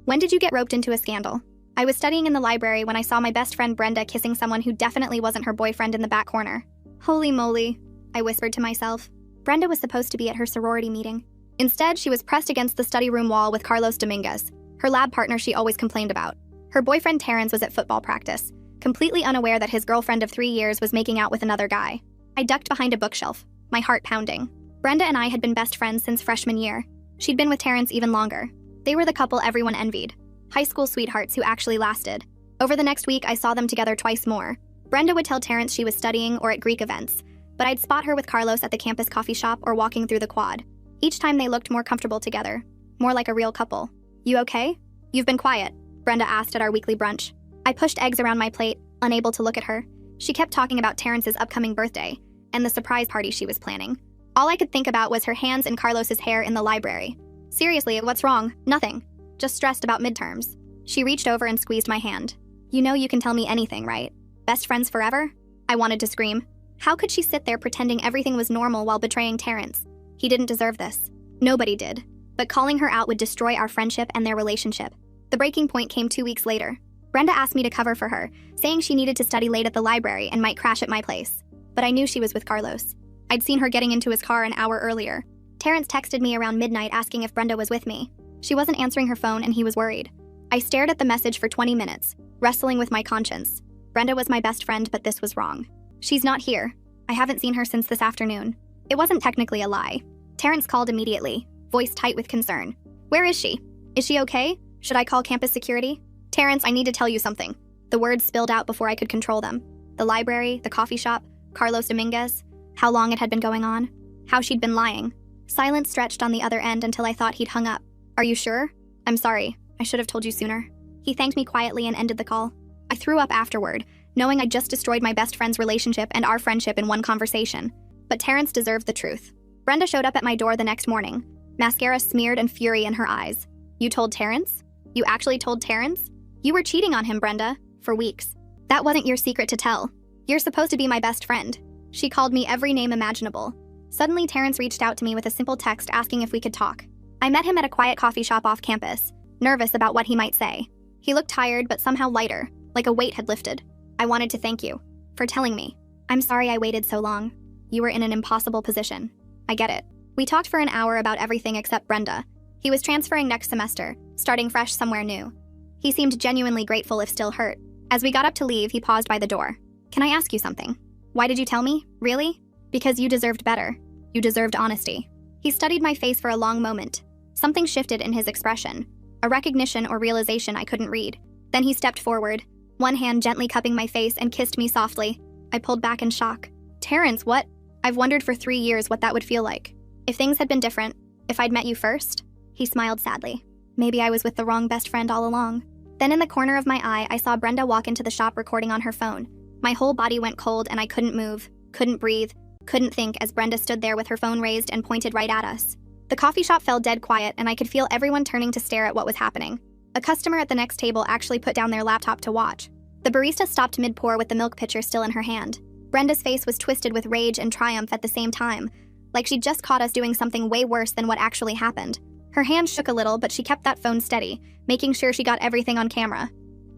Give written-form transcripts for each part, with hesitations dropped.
When did you get roped into a scandal? I was studying in the library when I saw my best friend Brenda kissing someone who definitely wasn't her boyfriend in the back corner. Holy moly, I whispered to myself. Brenda was supposed to be at her sorority meeting. Instead, she was pressed against the study room wall with Carlos Dominguez, her lab partner she always complained about. Her boyfriend Terrence was at football practice, completely unaware that his girlfriend of 3 years was making out with another guy. I ducked behind a bookshelf, my heart pounding. Brenda and I had been best friends since freshman year. She'd been with Terrence even longer. They were the couple everyone envied. High school sweethearts who actually lasted. Over the next week, I saw them together twice more. Brenda would tell Terrence she was studying or at Greek events, but I'd spot her with Carlos at the campus coffee shop or walking through the quad. Each time they looked more comfortable together, more like a real couple. You okay? You've been quiet, Brenda asked at our weekly brunch. I pushed eggs around my plate, unable to look at her. She kept talking about Terrence's upcoming birthday and the surprise party she was planning. All I could think about was her hands in Carlos's hair in the library. Seriously, what's wrong? Nothing. Just stressed about midterms. She reached over and squeezed my hand. You know you can tell me anything, right? Best friends forever? I wanted to scream. How could she sit there pretending everything was normal while betraying Terrence? He didn't deserve this. Nobody did. But calling her out would destroy our friendship and their relationship. The breaking point came 2 weeks later. Brenda asked me to cover for her, saying she needed to study late at the library and might crash at my place. But I knew she was with Carlos. I'd seen her getting into his car an hour earlier. Terrence texted me around midnight asking if Brenda was with me. She wasn't answering her phone and he was worried. I stared at the message for 20 minutes, wrestling with my conscience. Brenda was my best friend, but this was wrong. She's not here. I haven't seen her since this afternoon. It wasn't technically a lie. Terrence called immediately, voice tight with concern. Where is she? Is she okay? Should I call campus security? Terrence, I need to tell you something. The words spilled out before I could control them. The library, the coffee shop, Carlos Dominguez, how long it had been going on, how she'd been lying. Silence stretched on the other end until I thought he'd hung up. Are you sure? I'm sorry. I should have told you sooner. He thanked me quietly and ended the call. I threw up afterward, knowing I'd just destroyed my best friend's relationship and our friendship in one conversation. But Terrence deserved the truth. Brenda showed up at my door the next morning, mascara smeared and fury in her eyes. You told Terrence? You actually told Terrence? You were cheating on him, Brenda, for weeks. That wasn't your secret to tell. You're supposed to be my best friend. She called me every name imaginable. Suddenly, Terrence reached out to me with a simple text asking if we could talk. I met him at a quiet coffee shop off campus, nervous about what he might say. He looked tired but somehow lighter, like a weight had lifted. I wanted to thank you for telling me. I'm sorry I waited so long. You were in an impossible position. I get it. We talked for an hour about everything except Brenda. He was transferring next semester, starting fresh somewhere new. He seemed genuinely grateful if still hurt. As we got up to leave, he paused by the door. Can I ask you something? Why did you tell me? Really? Because you deserved better. You deserved honesty. He studied my face for a long moment. Something shifted in his expression, a recognition or realization I couldn't read. Then he stepped forward, one hand gently cupping my face and kissed me softly. I pulled back in shock. Terrence, what? I've wondered for 3 years what that would feel like. If things had been different, if I'd met you first. He smiled sadly. Maybe I was with the wrong best friend all along. Then in the corner of my eye, I saw Brenda walk into the shop recording on her phone. My whole body went cold and I couldn't move, couldn't breathe, couldn't think as Brenda stood there with her phone raised and pointed right at us. The coffee shop fell dead quiet and I could feel everyone turning to stare at what was happening. A customer at the next table actually put down their laptop to watch. The barista stopped mid-pour with the milk pitcher still in her hand. Brenda's face was twisted with rage and triumph at the same time, like she'd just caught us doing something way worse than what actually happened. Her hand shook a little, but she kept that phone steady, making sure she got everything on camera.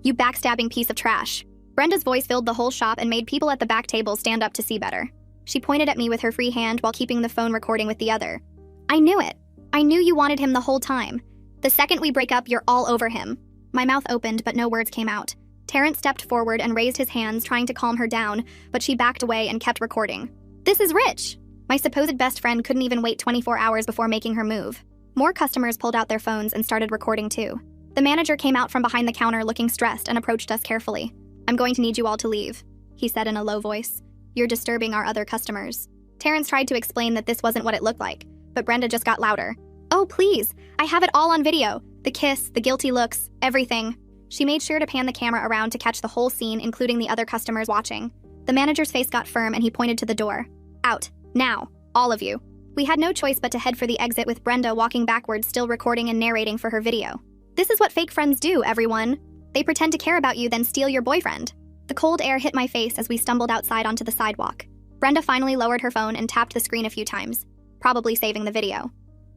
You backstabbing piece of trash. Brenda's voice filled the whole shop and made people at the back table stand up to see better. She pointed at me with her free hand while keeping the phone recording with the other. I knew it. I knew you wanted him the whole time. The second we break up, you're all over him. My mouth opened, but no words came out. Terrence stepped forward and raised his hands, trying to calm her down, but she backed away and kept recording. This is rich! My supposed best friend couldn't even wait 24 hours before making her move. More customers pulled out their phones and started recording too. The manager came out from behind the counter looking stressed and approached us carefully. I'm going to need you all to leave, he said in a low voice. You're disturbing our other customers. Terrence tried to explain that this wasn't what it looked like, but Brenda just got louder. Oh, please, I have it all on video. The kiss, the guilty looks, everything. She made sure to pan the camera around to catch the whole scene, including the other customers watching. The manager's face got firm and he pointed to the door. Out, now, all of you. We had no choice but to head for the exit with Brenda walking backwards, still recording and narrating for her video. This is what fake friends do, everyone. They pretend to care about you, then steal your boyfriend. The cold air hit my face as we stumbled outside onto the sidewalk. Brenda finally lowered her phone and tapped the screen a few times, probably saving the video.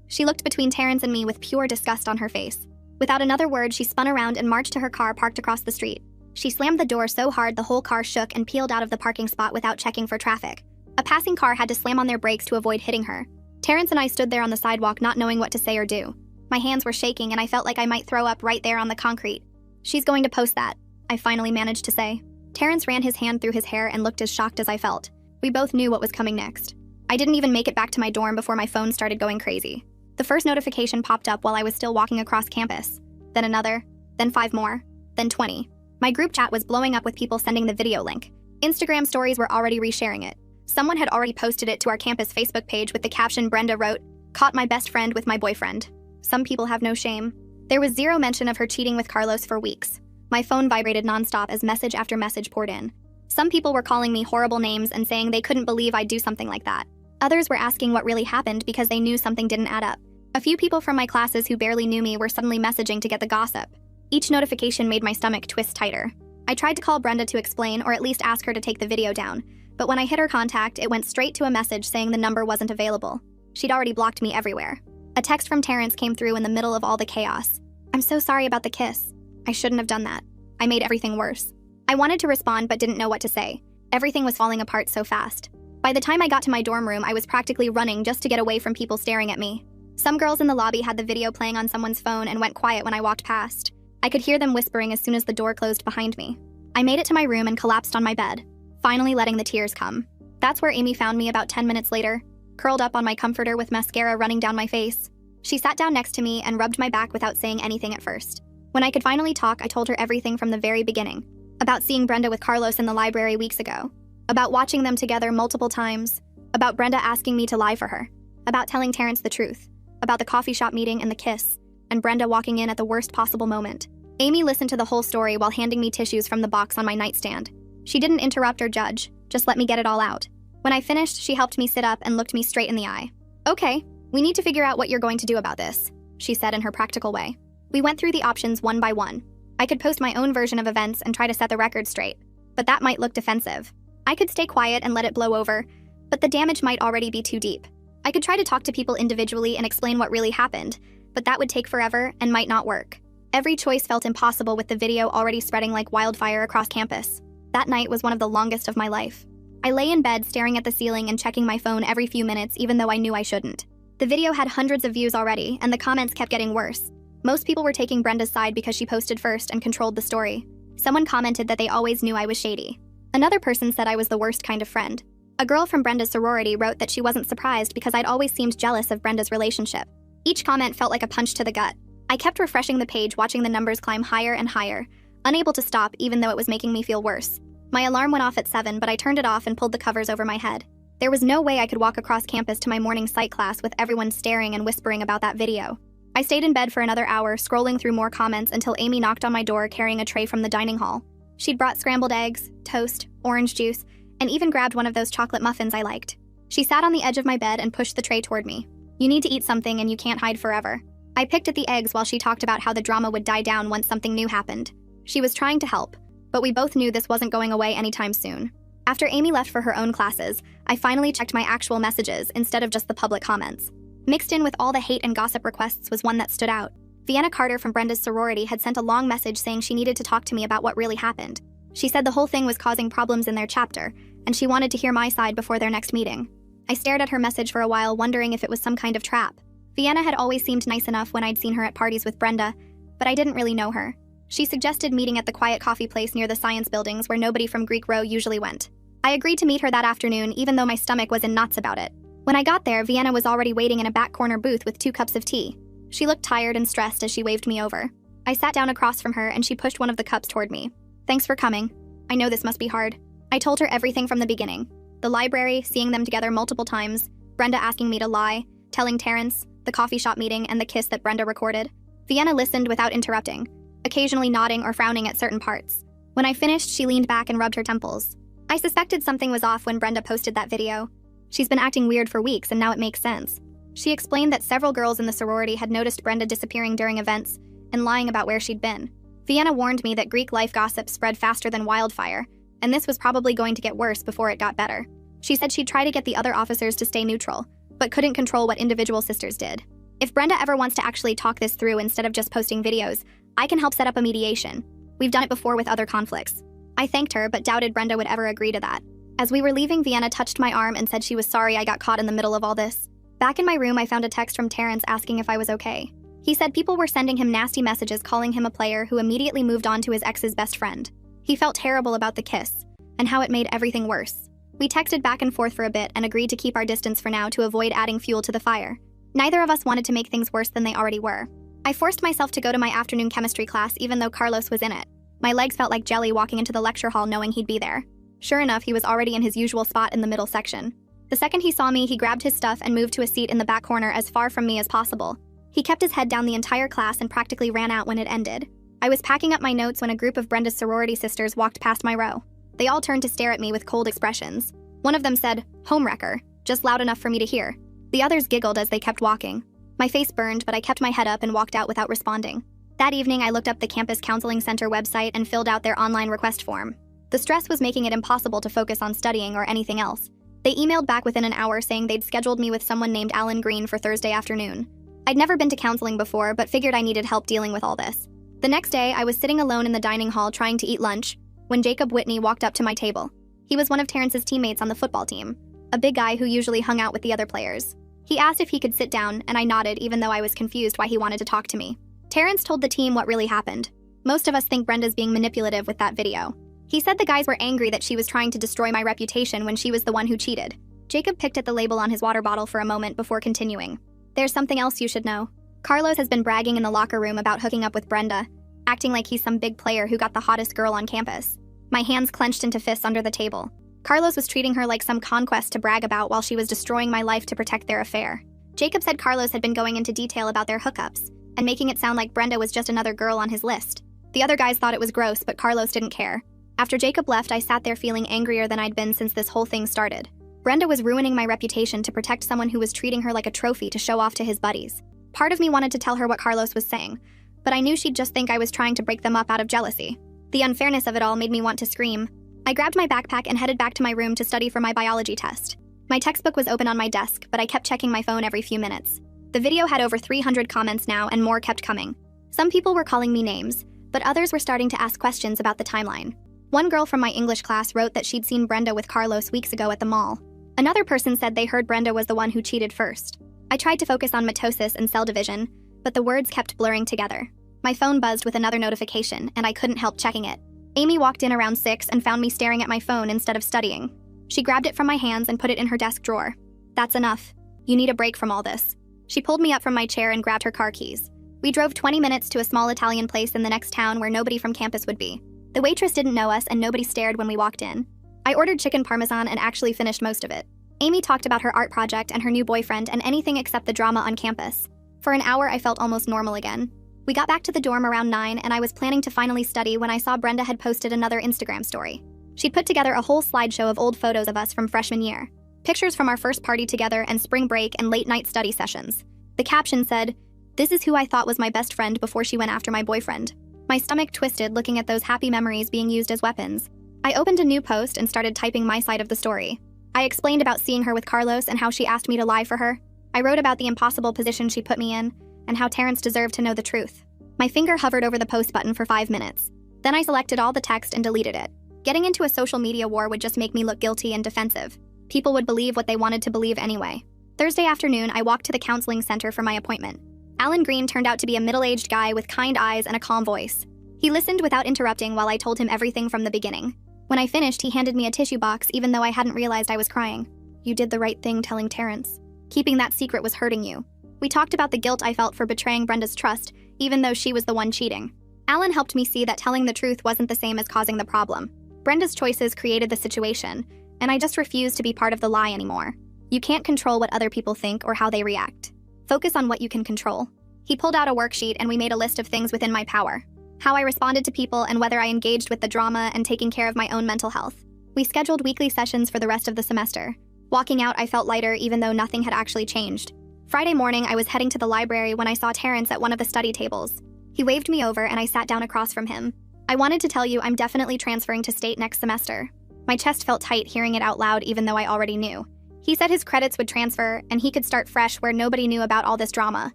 She looked between Terrence and me with pure disgust on her face. Without another word, she spun around and marched to her car parked across the street. She slammed the door so hard the whole car shook and peeled out of the parking spot without checking for traffic. A passing car had to slam on their brakes to avoid hitting her. Terrence and I stood there on the sidewalk not knowing what to say or do. My hands were shaking and I felt like I might throw up right there on the concrete. "She's going to post that," I finally managed to say. Terrence ran his hand through his hair and looked as shocked as I felt. We both knew what was coming next. I didn't even make it back to my dorm before my phone started going crazy. The first notification popped up while I was still walking across campus. Then another, then 5 more, then 20. My group chat was blowing up with people sending the video link. Instagram stories were already resharing it. Someone had already posted it to our campus Facebook page with the caption Brenda wrote, "Caught my best friend with my boyfriend." Some people have no shame. There was zero mention of her cheating with Carlos for weeks. My phone vibrated nonstop as message after message poured in. Some people were calling me horrible names and saying they couldn't believe I'd do something like that. Others were asking what really happened because they knew something didn't add up. A few people from my classes who barely knew me were suddenly messaging to get the gossip. Each notification made my stomach twist tighter. I tried to call Brenda to explain or at least ask her to take the video down, but when I hit her contact, it went straight to a message saying the number wasn't available. She'd already blocked me everywhere. A text from Terrence came through in the middle of all the chaos. "I'm so sorry about the kiss. I shouldn't have done that. I made everything worse." I wanted to respond but didn't know what to say. Everything was falling apart so fast. By the time I got to my dorm room, I was practically running just to get away from people staring at me. Some girls in the lobby had the video playing on someone's phone and went quiet when I walked past. I could hear them whispering as soon as the door closed behind me. I made it to my room and collapsed on my bed, finally letting the tears come. That's where Amy found me about 10 minutes later, curled up on my comforter with mascara running down my face. She sat down next to me and rubbed my back without saying anything at first. When I could finally talk, I told her everything from the very beginning. About seeing Brenda with Carlos in the library weeks ago. About watching them together multiple times. About Brenda asking me to lie for her. About telling Terrence the truth. About the coffee shop meeting and the kiss. And Brenda walking in at the worst possible moment. Amy listened to the whole story while handing me tissues from the box on my nightstand. She didn't interrupt or judge, just let me get it all out. When I finished, she helped me sit up and looked me straight in the eye. "Okay, we need to figure out what you're going to do about this," she said in her practical way. We went through the options one by one. I could post my own version of events and try to set the record straight, but that might look defensive. I could stay quiet and let it blow over, but the damage might already be too deep. I could try to talk to people individually and explain what really happened, but that would take forever and might not work. Every choice felt impossible with the video already spreading like wildfire across campus. That night was one of the longest of my life. I lay in bed staring at the ceiling and checking my phone every few minutes even though I knew I shouldn't. The video had hundreds of views already, and the comments kept getting worse. Most people were taking Brenda's side because she posted first and controlled the story. Someone commented that they always knew I was shady. Another person said I was the worst kind of friend. A girl from Brenda's sorority wrote that she wasn't surprised because I'd always seemed jealous of Brenda's relationship. Each comment felt like a punch to the gut. I kept refreshing the page, watching the numbers climb higher and higher, unable to stop even though it was making me feel worse. My alarm went off at 7, but I turned it off and pulled the covers over my head. There was no way I could walk across campus to my morning psych class with everyone staring and whispering about that video. I stayed in bed for another hour, scrolling through more comments until Amy knocked on my door carrying a tray from the dining hall. She'd brought scrambled eggs, toast, orange juice, and even grabbed one of those chocolate muffins I liked. She sat on the edge of my bed and pushed the tray toward me. "You need to eat something and you can't hide forever." I picked at the eggs while she talked about how the drama would die down once something new happened. She was trying to help, but we both knew this wasn't going away anytime soon. After Amy left for her own classes, I finally checked my actual messages instead of just the public comments. Mixed in with all the hate and gossip requests was one that stood out. Vienna Carter from Brenda's sorority had sent a long message saying she needed to talk to me about what really happened. She said the whole thing was causing problems in their chapter, and she wanted to hear my side before their next meeting. I stared at her message for a while, wondering if it was some kind of trap. Vienna had always seemed nice enough when I'd seen her at parties with Brenda, but I didn't really know her. She suggested meeting at the quiet coffee place near the science buildings where nobody from Greek Row usually went. I agreed to meet her that afternoon, even though my stomach was in knots about it. When I got there, Vienna was already waiting in a back corner booth with 2 cups of tea. She looked tired and stressed as she waved me over. I sat down across from her and she pushed one of the cups toward me. "Thanks for coming. I know this must be hard." I told her everything from the beginning. The library, seeing them together multiple times, Brenda asking me to lie, telling Terrence, the coffee shop meeting, and the kiss that Brenda recorded. Vienna listened without interrupting, occasionally nodding or frowning at certain parts. When I finished, she leaned back and rubbed her temples. I suspected something was off when Brenda posted that video. She's been acting weird for weeks and now it makes sense. She explained that several girls in the sorority had noticed Brenda disappearing during events and lying about where she'd been. Vienna warned me that Greek life gossip spread faster than wildfire, and this was probably going to get worse before it got better. She said she'd try to get the other officers to stay neutral, but couldn't control what individual sisters did. If Brenda ever wants to actually talk this through instead of just posting videos, I can help set up a mediation. We've done it before with other conflicts. I thanked her, but doubted Brenda would ever agree to that. As we were leaving, Vienna touched my arm and said she was sorry I got caught in the middle of all this. Back in my room, I found a text from Terrence asking if I was okay. He said people were sending him nasty messages calling him a player who immediately moved on to his ex's best friend. He felt terrible about the kiss, and how it made everything worse. We texted back and forth for a bit and agreed to keep our distance for now to avoid adding fuel to the fire. Neither of us wanted to make things worse than they already were. I forced myself to go to my afternoon chemistry class even though Carlos was in it. My legs felt like jelly walking into the lecture hall knowing he'd be there. Sure enough, he was already in his usual spot in the middle section. The second he saw me, he grabbed his stuff and moved to a seat in the back corner as far from me as possible. He kept his head down the entire class and practically ran out when it ended. I was packing up my notes when a group of Brenda's sorority sisters walked past my row. They all turned to stare at me with cold expressions. One of them said, "Homewrecker," just loud enough for me to hear. The others giggled as they kept walking. My face burned, but I kept my head up and walked out without responding. That evening, I looked up the Campus Counseling Center website and filled out their online request form. The stress was making it impossible to focus on studying or anything else. They emailed back within an hour saying they'd scheduled me with someone named Alan Green for Thursday afternoon. I'd never been to counseling before, but figured I needed help dealing with all this. The next day, I was sitting alone in the dining hall trying to eat lunch when Jacob Whitney walked up to my table. He was one of Terrence's teammates on the football team, a big guy who usually hung out with the other players. He asked if he could sit down, and I nodded even though I was confused why he wanted to talk to me. Terrence told the team what really happened. Most of us think Brenda's being manipulative with that video. He said the guys were angry that she was trying to destroy my reputation when she was the one who cheated. Jacob picked at the label on his water bottle for a moment before continuing. There's something else you should know. Carlos has been bragging in the locker room about hooking up with Brenda, acting like he's some big player who got the hottest girl on campus. My hands clenched into fists under the table. Carlos was treating her like some conquest to brag about while she was destroying my life to protect their affair. Jacob said Carlos had been going into detail about their hookups and making it sound like Brenda was just another girl on his list. The other guys thought it was gross, but Carlos didn't care. After Jacob left, I sat there feeling angrier than I'd been since this whole thing started. Brenda was ruining my reputation to protect someone who was treating her like a trophy to show off to his buddies. Part of me wanted to tell her what Carlos was saying, but I knew she'd just think I was trying to break them up out of jealousy. The unfairness of it all made me want to scream. I grabbed my backpack and headed back to my room to study for my biology test. My textbook was open on my desk, but I kept checking my phone every few minutes. The video had over 300 comments now, and more kept coming. Some people were calling me names, but others were starting to ask questions about the timeline. One girl from my English class wrote that she'd seen Brenda with Carlos weeks ago at the mall. Another person said they heard Brenda was the one who cheated first. I tried to focus on mitosis and cell division, but the words kept blurring together. My phone buzzed with another notification, and I couldn't help checking it. Amy walked in around 6 and found me staring at my phone instead of studying. She grabbed it from my hands and put it in her desk drawer. "That's enough. You need a break from all this." She pulled me up from my chair and grabbed her car keys. We drove 20 minutes to a small Italian place in the next town where nobody from campus would be. The waitress didn't know us and nobody stared when we walked in. I ordered chicken parmesan and actually finished most of it. Amy talked about her art project and her new boyfriend and anything except the drama on campus. For an hour, I felt almost normal again. We got back to the dorm around 9 and I was planning to finally study when I saw Brenda had posted another Instagram story. She'd put together a whole slideshow of old photos of us from freshman year. Pictures from our first party together and spring break and late night study sessions. The caption said, "This is who I thought was my best friend before she went after my boyfriend." My stomach twisted looking at those happy memories being used as weapons. I opened a new post and started typing my side of the story. I explained about seeing her with Carlos and how she asked me to lie for her. I wrote about the impossible position she put me in and how Terrence deserved to know the truth. My finger hovered over the post button for 5 minutes. Then I selected all the text and deleted it. Getting into a social media war would just make me look guilty and defensive. People would believe what they wanted to believe anyway. Thursday afternoon, I walked to the counseling center for my appointment. Alan Green turned out to be a middle-aged guy with kind eyes and a calm voice. He listened without interrupting while I told him everything from the beginning. When I finished, he handed me a tissue box even though I hadn't realized I was crying. "You did the right thing telling Terrence. Keeping that secret was hurting you." We talked about the guilt I felt for betraying Brenda's trust, even though she was the one cheating. Alan helped me see that telling the truth wasn't the same as causing the problem. Brenda's choices created the situation, and I just refused to be part of the lie anymore. You can't control what other people think or how they react. Focus on what you can control. He pulled out a worksheet and we made a list of things within my power. How I responded to people and whether I engaged with the drama and taking care of my own mental health. We scheduled weekly sessions for the rest of the semester. Walking out, I felt lighter even though nothing had actually changed. Friday morning, I was heading to the library when I saw Terrence at one of the study tables. He waved me over and I sat down across from him. "I wanted to tell you I'm definitely transferring to state next semester." My chest felt tight hearing it out loud even though I already knew. He said his credits would transfer and he could start fresh where nobody knew about all this drama.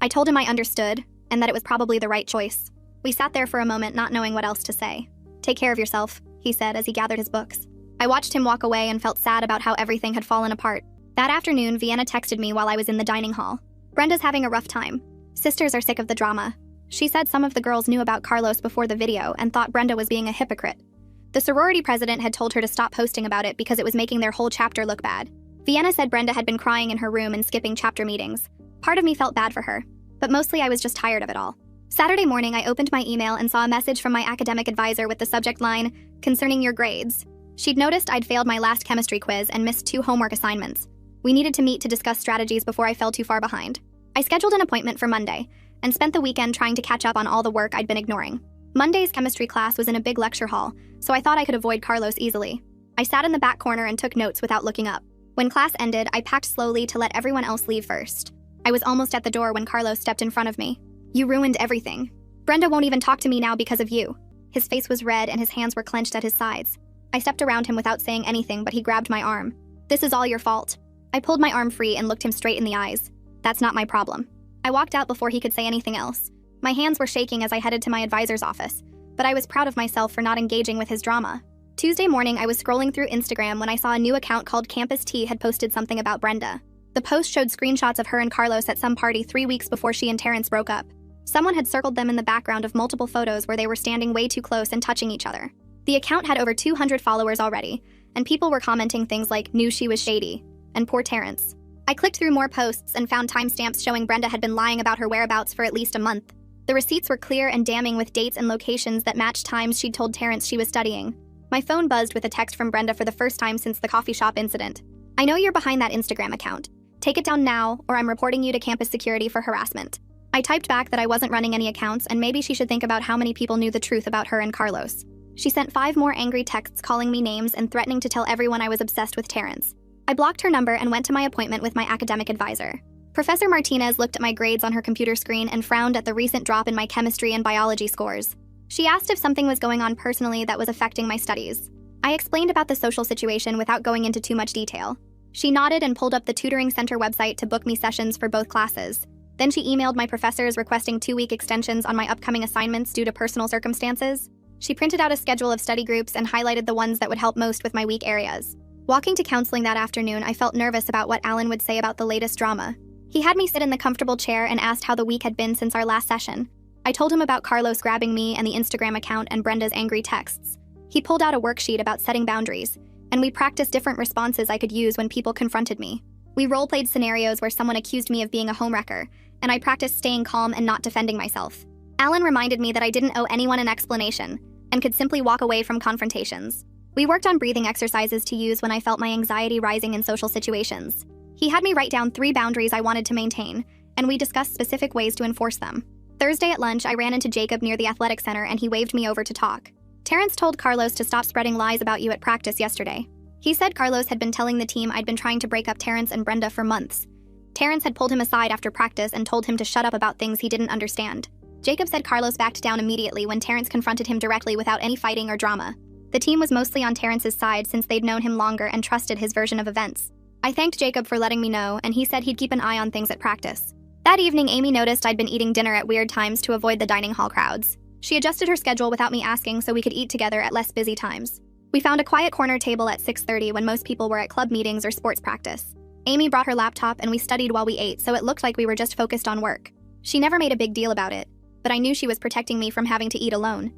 I told him I understood, and that it was probably the right choice. We sat there for a moment, not knowing what else to say. "Take care of yourself," he said as he gathered his books. I watched him walk away and felt sad about how everything had fallen apart. That afternoon, Vienna texted me while I was in the dining hall. "Brenda's having a rough time. Sisters are sick of the drama. She said some of the girls knew about Carlos before the video and thought Brenda was being a hypocrite. The sorority president had told her to stop posting about it because it was making their whole chapter look bad. Vienna said Brenda had been crying in her room and skipping chapter meetings. Part of me felt bad for her, but mostly I was just tired of it all." Saturday morning, I opened my email and saw a message from my academic advisor with the subject line, "Concerning your grades." She'd noticed I'd failed my last chemistry quiz and missed 2 homework assignments. We needed to meet to discuss strategies before I fell too far behind. I scheduled an appointment for Monday and spent the weekend trying to catch up on all the work I'd been ignoring. Monday's chemistry class was in a big lecture hall, so I thought I could avoid Carlos easily. I sat in the back corner and took notes without looking up. When class ended, I packed slowly to let everyone else leave first. I was almost at the door when Carlos stepped in front of me. "You ruined everything. Brenda won't even talk to me now because of you." His face was red and his hands were clenched at his sides. I stepped around him without saying anything, but he grabbed my arm. "This is all your fault." I pulled my arm free and looked him straight in the eyes. "That's not my problem." I walked out before he could say anything else. My hands were shaking as I headed to my advisor's office, but I was proud of myself for not engaging with his drama. Tuesday morning, I was scrolling through Instagram when I saw a new account called Campus Tea had posted something about Brenda. The post showed screenshots of her and Carlos at some party 3 weeks before she and Terrence broke up. Someone had circled them in the background of multiple photos where they were standing way too close and touching each other. The account had over 200 followers already, and people were commenting things like, "Knew she was shady," and "Poor Terrence." I clicked through more posts and found timestamps showing Brenda had been lying about her whereabouts for at least a month. The receipts were clear and damning with dates and locations that matched times she'd told Terrence she was studying. My phone buzzed with a text from Brenda for the first time since the coffee shop incident. "I know you're behind that Instagram account. Take it down now, or I'm reporting you to campus security for harassment." I typed back that I wasn't running any accounts and maybe she should think about how many people knew the truth about her and Carlos. She sent 5 more angry texts calling me names and threatening to tell everyone I was obsessed with Terrence. I blocked her number and went to my appointment with my academic advisor. Professor Martinez looked at my grades on her computer screen and frowned at the recent drop in my chemistry and biology scores. She asked if something was going on personally that was affecting my studies. I explained about the social situation without going into too much detail. She nodded and pulled up the tutoring center website to book me sessions for both classes. Then she emailed my professors requesting 2-week extensions on my upcoming assignments due to personal circumstances. She printed out a schedule of study groups and highlighted the ones that would help most with my weak areas. Walking to counseling that afternoon, I felt nervous about what Alan would say about the latest drama. He had me sit in the comfortable chair and asked how the week had been since our last session. I told him about Carlos grabbing me and the Instagram account and Brenda's angry texts. He pulled out a worksheet about setting boundaries, and we practiced different responses I could use when people confronted me. We role-played scenarios where someone accused me of being a homewrecker, and I practiced staying calm and not defending myself. Alan reminded me that I didn't owe anyone an explanation and could simply walk away from confrontations. We worked on breathing exercises to use when I felt my anxiety rising in social situations. He had me write down 3 boundaries I wanted to maintain, and we discussed specific ways to enforce them. Thursday at lunch, I ran into Jacob near the athletic center and he waved me over to talk. "Terrence told Carlos to stop spreading lies about you at practice yesterday. He said Carlos had been telling the team I'd been trying to break up Terrence and Brenda for months. Terrence had pulled him aside after practice and told him to shut up about things he didn't understand. Jacob said Carlos backed down immediately when Terrence confronted him directly without any fighting or drama. The team was mostly on Terrence's side since they'd known him longer and trusted his version of events. I thanked Jacob for letting me know, and he said he'd keep an eye on things at practice. That evening, Amy noticed I'd been eating dinner at weird times to avoid the dining hall crowds. She adjusted her schedule without me asking so we could eat together at less busy times. We found a quiet corner table at 6:30 when most people were at club meetings or sports practice. Amy brought her laptop and we studied while we ate, so it looked like we were just focused on work. She never made a big deal about it, but I knew she was protecting me from having to eat alone.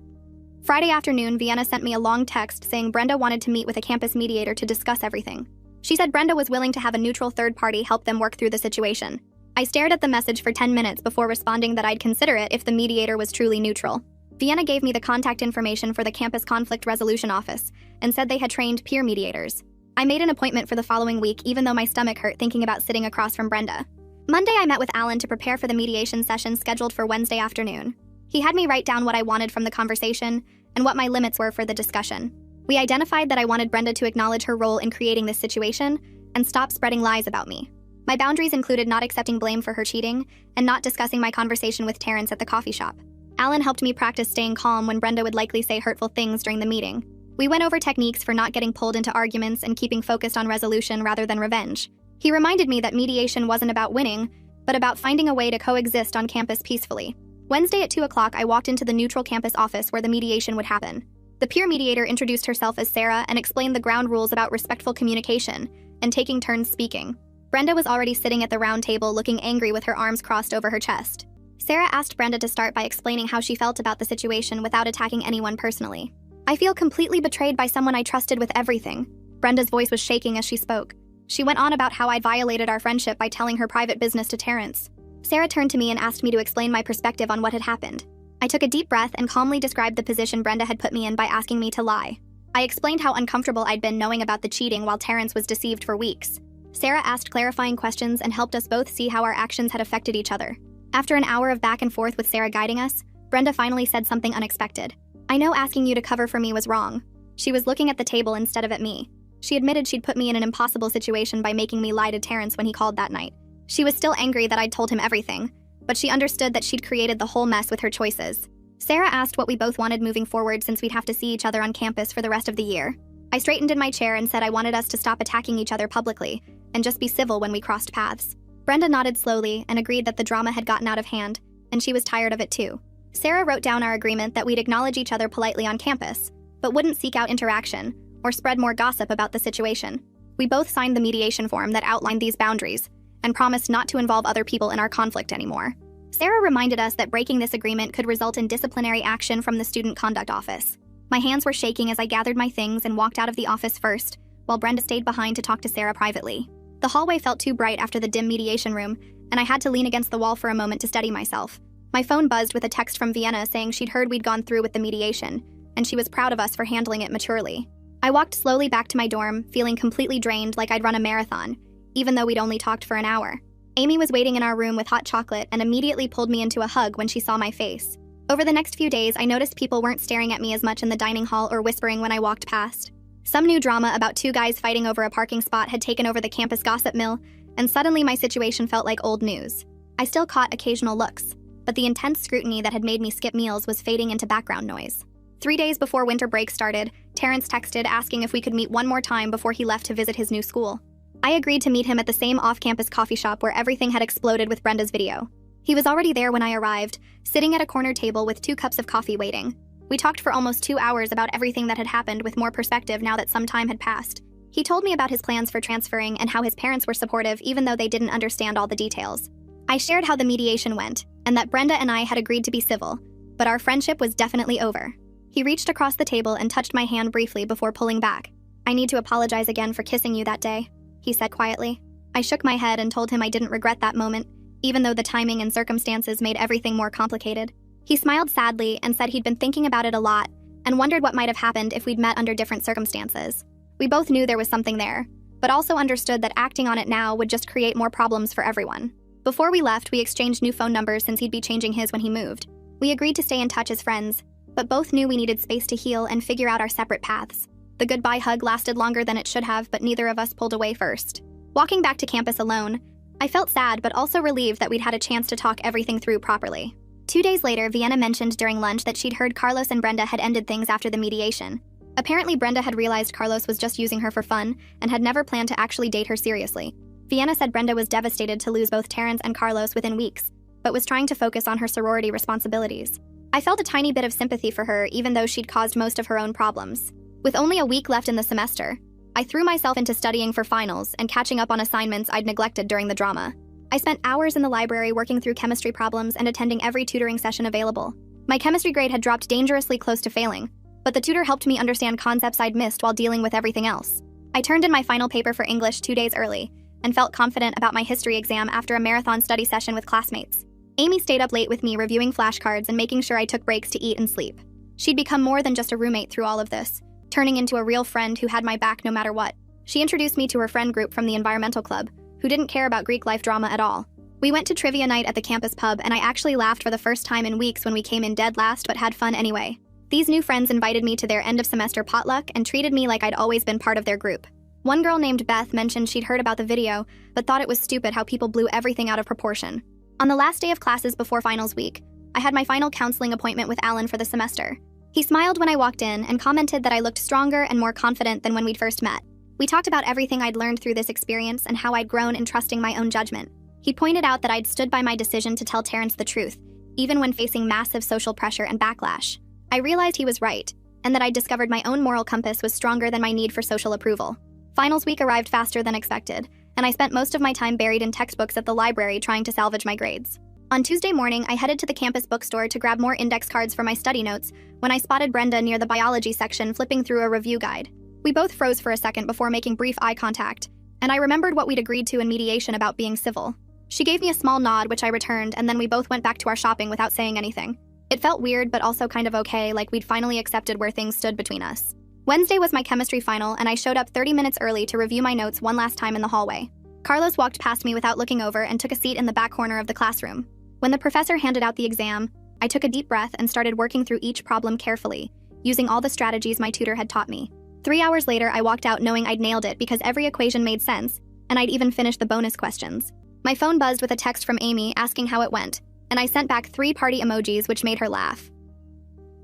Friday afternoon, Vienna sent me a long text saying Brenda wanted to meet with a campus mediator to discuss everything. She said Brenda was willing to have a neutral third party help them work through the situation. I stared at the message for 10 minutes before responding that I'd consider it if the mediator was truly neutral. Vienna gave me the contact information for the campus conflict resolution office and said they had trained peer mediators. I made an appointment for the following week even though my stomach hurt thinking about sitting across from Brenda. Monday, I met with Alan to prepare for the mediation session scheduled for Wednesday afternoon. He had me write down what I wanted from the conversation and what my limits were for the discussion. We identified that I wanted Brenda to acknowledge her role in creating this situation and stop spreading lies about me. My boundaries included not accepting blame for her cheating and not discussing my conversation with Terrence at the coffee shop. Alan helped me practice staying calm when Brenda would likely say hurtful things during the meeting. We went over techniques for not getting pulled into arguments and keeping focused on resolution rather than revenge. He reminded me that mediation wasn't about winning, but about finding a way to coexist on campus peacefully. Wednesday at 2 o'clock, I walked into the neutral campus office where the mediation would happen. The peer mediator introduced herself as Sarah and explained the ground rules about respectful communication and taking turns speaking. Brenda was already sitting at the round table looking angry with her arms crossed over her chest. Sarah asked Brenda to start by explaining how she felt about the situation without attacking anyone personally. "I feel completely betrayed by someone I trusted with everything." Brenda's voice was shaking as she spoke. She went on about how I'd violated our friendship by telling her private business to Terrence. Sarah turned to me and asked me to explain my perspective on what had happened. I took a deep breath and calmly described the position Brenda had put me in by asking me to lie. I explained how uncomfortable I'd been knowing about the cheating while Terrence was deceived for weeks. Sarah asked clarifying questions and helped us both see how our actions had affected each other. After an hour of back and forth with Sarah guiding us, Brenda finally said something unexpected. "I know asking you to cover for me was wrong." She was looking at the table instead of at me. She admitted she'd put me in an impossible situation by making me lie to Terrence when he called that night. She was still angry that I'd told him everything, but she understood that she'd created the whole mess with her choices. Sarah asked what we both wanted moving forward since we'd have to see each other on campus for the rest of the year. I straightened in my chair and said I wanted us to stop attacking each other publicly and just be civil when we crossed paths. Brenda nodded slowly and agreed that the drama had gotten out of hand, and she was tired of it too. Sarah wrote down our agreement that we'd acknowledge each other politely on campus, but wouldn't seek out interaction or spread more gossip about the situation. We both signed the mediation form that outlined these boundaries and promised not to involve other people in our conflict anymore. Sarah reminded us that breaking this agreement could result in disciplinary action from the Student Conduct Office. My hands were shaking as I gathered my things and walked out of the office first, while Brenda stayed behind to talk to Sarah privately. The hallway felt too bright after the dim mediation room, and I had to lean against the wall for a moment to steady myself. My phone buzzed with a text from Vienna saying she'd heard we'd gone through with the mediation, and she was proud of us for handling it maturely. I walked slowly back to my dorm, feeling completely drained like I'd run a marathon, even though we'd only talked for an hour. Amy was waiting in our room with hot chocolate and immediately pulled me into a hug when she saw my face. Over the next few days, I noticed people weren't staring at me as much in the dining hall or whispering when I walked past. Some new drama about two guys fighting over a parking spot had taken over the campus gossip mill, and suddenly my situation felt like old news. I still caught occasional looks, but the intense scrutiny that had made me skip meals was fading into background noise. 3 days before winter break started, Terrence texted asking if we could meet one more time before he left to visit his new school. I agreed to meet him at the same off-campus coffee shop where everything had exploded with Brenda's video. He was already there when I arrived, sitting at a corner table with 2 cups of coffee waiting. We talked for almost 2 hours about everything that had happened with more perspective now that some time had passed. He told me about his plans for transferring and how his parents were supportive even though they didn't understand all the details. I shared how the mediation went, and that Brenda and I had agreed to be civil, but our friendship was definitely over. He reached across the table and touched my hand briefly before pulling back. "I need to apologize again for kissing you that day," he said quietly. I shook my head and told him I didn't regret that moment, even though the timing and circumstances made everything more complicated. He smiled sadly and said he'd been thinking about it a lot and wondered what might have happened if we'd met under different circumstances. We both knew there was something there, but also understood that acting on it now would just create more problems for everyone. Before we left, we exchanged new phone numbers since he'd be changing his when he moved. We agreed to stay in touch as friends, but both knew we needed space to heal and figure out our separate paths. The goodbye hug lasted longer than it should have, but neither of us pulled away first. Walking back to campus alone, I felt sad but also relieved that we'd had a chance to talk everything through properly. 2 days later, Vienna mentioned during lunch that she'd heard Carlos and Brenda had ended things after the mediation. Apparently, Brenda had realized Carlos was just using her for fun and had never planned to actually date her seriously. Vienna said Brenda was devastated to lose both Terrence and Carlos within weeks, but was trying to focus on her sorority responsibilities. I felt a tiny bit of sympathy for her even though she'd caused most of her own problems. With only a week left in the semester, I threw myself into studying for finals and catching up on assignments I'd neglected during the drama. I spent hours in the library working through chemistry problems and attending every tutoring session available. My chemistry grade had dropped dangerously close to failing, but the tutor helped me understand concepts I'd missed while dealing with everything else. I turned in my final paper for English 2 days early and felt confident about my history exam after a marathon study session with classmates. Amy stayed up late with me reviewing flashcards and making sure I took breaks to eat and sleep. She'd become more than just a roommate through all of this, turning into a real friend who had my back no matter what. She introduced me to her friend group from the environmental club, who didn't care about Greek life drama at all. We went to trivia night at the campus pub, and I actually laughed for the first time in weeks when we came in dead last but had fun anyway. These new friends invited me to their end-of-semester potluck and treated me like I'd always been part of their group. One girl named Beth mentioned she'd heard about the video, but thought it was stupid how people blew everything out of proportion. On the last day of classes before finals week, I had my final counseling appointment with Alan for the semester. He smiled when I walked in and commented that I looked stronger and more confident than when we'd first met. We talked about everything I'd learned through this experience and how I'd grown in trusting my own judgment. He pointed out that I'd stood by my decision to tell Terrence the truth, even when facing massive social pressure and backlash. I realized he was right, and that I'd discovered my own moral compass was stronger than my need for social approval. Finals week arrived faster than expected, and I spent most of my time buried in textbooks at the library trying to salvage my grades. On Tuesday morning, I headed to the campus bookstore to grab more index cards for my study notes when I spotted Brenda near the biology section flipping through a review guide. We both froze for a second before making brief eye contact, and I remembered what we'd agreed to in mediation about being civil. She gave me a small nod, which I returned, and then we both went back to our shopping without saying anything. It felt weird, but also kind of okay, like we'd finally accepted where things stood between us. Wednesday was my chemistry final, and I showed up 30 minutes early to review my notes one last time in the hallway. Carlos walked past me without looking over and took a seat in the back corner of the classroom. When the professor handed out the exam, I took a deep breath and started working through each problem carefully, using all the strategies my tutor had taught me. 3 hours later, I walked out knowing I'd nailed it because every equation made sense, and I'd even finished the bonus questions. My phone buzzed with a text from Amy asking how it went, and I sent back 3 party emojis, which made her laugh.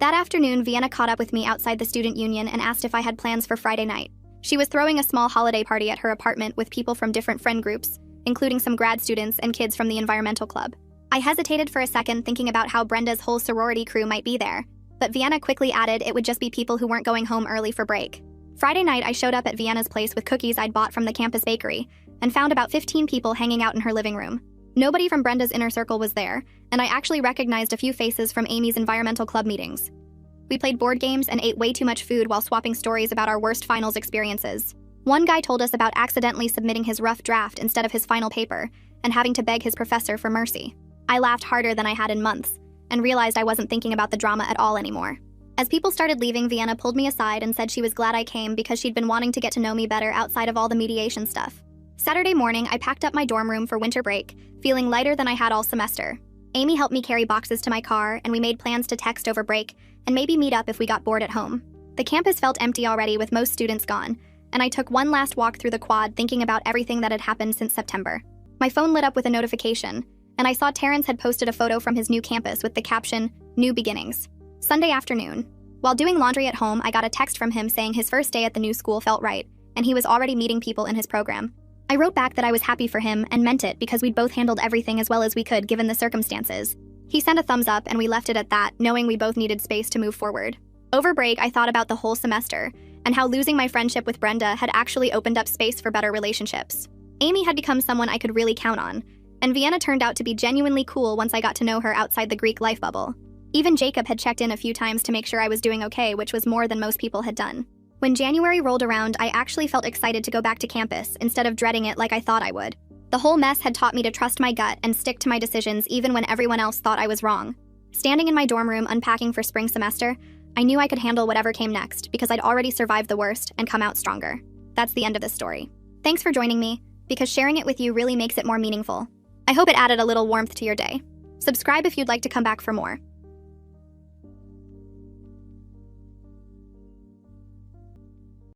That afternoon, Vienna caught up with me outside the student union and asked if I had plans for Friday night. She was throwing a small holiday party at her apartment with people from different friend groups, including some grad students and kids from the environmental club. I hesitated for a second, thinking about how Brenda's whole sorority crew might be there, but Vienna quickly added it would just be people who weren't going home early for break. Friday night, I showed up at Vienna's place with cookies I'd bought from the campus bakery, and found about 15 people hanging out in her living room. Nobody from Brenda's inner circle was there, and I actually recognized a few faces from Amy's environmental club meetings. We played board games and ate way too much food while swapping stories about our worst finals experiences. One guy told us about accidentally submitting his rough draft instead of his final paper, and having to beg his professor for mercy. I laughed harder than I had in months, and realized I wasn't thinking about the drama at all anymore. As people started leaving, Vienna pulled me aside and said she was glad I came because she'd been wanting to get to know me better outside of all the mediation stuff. Saturday morning, I packed up my dorm room for winter break, feeling lighter than I had all semester. Amy helped me carry boxes to my car, and we made plans to text over break and maybe meet up if we got bored at home. The campus felt empty already with most students gone, and I took one last walk through the quad thinking about everything that had happened since September. My phone lit up with a notification, and I saw Terrence had posted a photo from his new campus with the caption, "New Beginnings." Sunday afternoon. While doing laundry at home, I got a text from him saying his first day at the new school felt right, and he was already meeting people in his program. I wrote back that I was happy for him and meant it because we'd both handled everything as well as we could given the circumstances. He sent a thumbs up and we left it at that, knowing we both needed space to move forward. Over break, I thought about the whole semester and how losing my friendship with Brenda had actually opened up space for better relationships. Amy had become someone I could really count on, and Vienna turned out to be genuinely cool once I got to know her outside the Greek life bubble. Even Jacob had checked in a few times to make sure I was doing okay, which was more than most people had done. When January rolled around, I actually felt excited to go back to campus instead of dreading it like I thought I would. The whole mess had taught me to trust my gut and stick to my decisions even when everyone else thought I was wrong. Standing in my dorm room unpacking for spring semester, I knew I could handle whatever came next because I'd already survived the worst and come out stronger. That's the end of this story. Thanks for joining me, because sharing it with you really makes it more meaningful. I hope it added a little warmth to your day. Subscribe if you'd like to come back for more.